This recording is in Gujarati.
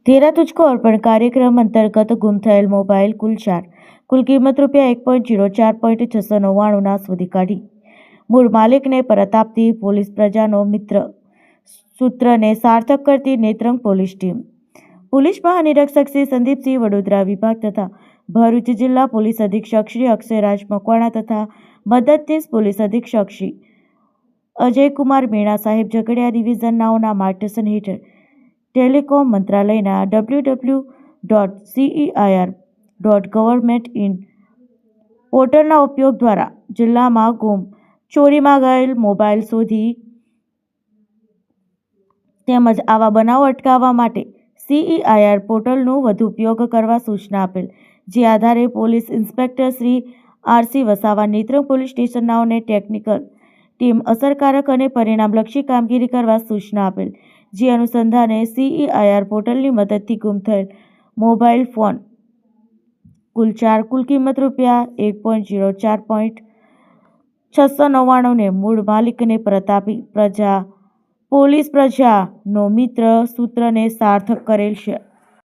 तेरा तुझको अर्पण कार्यक्रम अंतर्गत गुम થયેલ મોબાઈલ કુલ કિંમત ₹1.04.699 શોધી કાઢી મૂળ માલિકને પરત આપતી પોલીસ પ્રજાનો મિત્ર સૂત્રને સાર્થક કરતી નેત્રંગ પોલીસ ટીમ. પોલીસ મહાનિરીક્ષક શ્રી સંદીપસિંહ વડોદરા વિભાગ તથા ભરૂચ જિલ્લા પોલીસ અધિક્ષક શ્રી અક્ષયરાજ મકવાણા તથા મદદનીશ પોલીસ અધિક્ષક શ્રી અજયકુમાર મીણા સાહેબ ઝઘડિયા ડિવિઝનનાઓના માર્ગદર્શન હેઠળ ટેલિકોમ મંત્રાલયના www.ceir.gov.in પોર્ટલના ઉપયોગ દ્વારા જિલ્લામાં ગુમ ચોરીમાં ગયેલ મોબાઈલ શોધી તેમજ આવા બનાવો અટકાવવા માટે CEIR પોર્ટલનો વધુ ઉપયોગ કરવા સૂચના આપેલ. જે આધારે police inspector Shri RC Vasava Netrang police સ્ટેશનનાઓને ટેકનિકલ ટીમ અસરકારક અને પરિણામલક્ષી કામગીરી કરવા સૂચના આપેલ. જે અનુસંધાને CEIR પોર્ટલની મદદથી ગુમ થયેલ મોબાઈલ ફોન કુલ કિંમત ₹1.04.699 ને મૂળ માલિકને પરત આપી પોલીસ પ્રજાનો મિત્ર સૂત્રને સાર્થક કરેલ છે.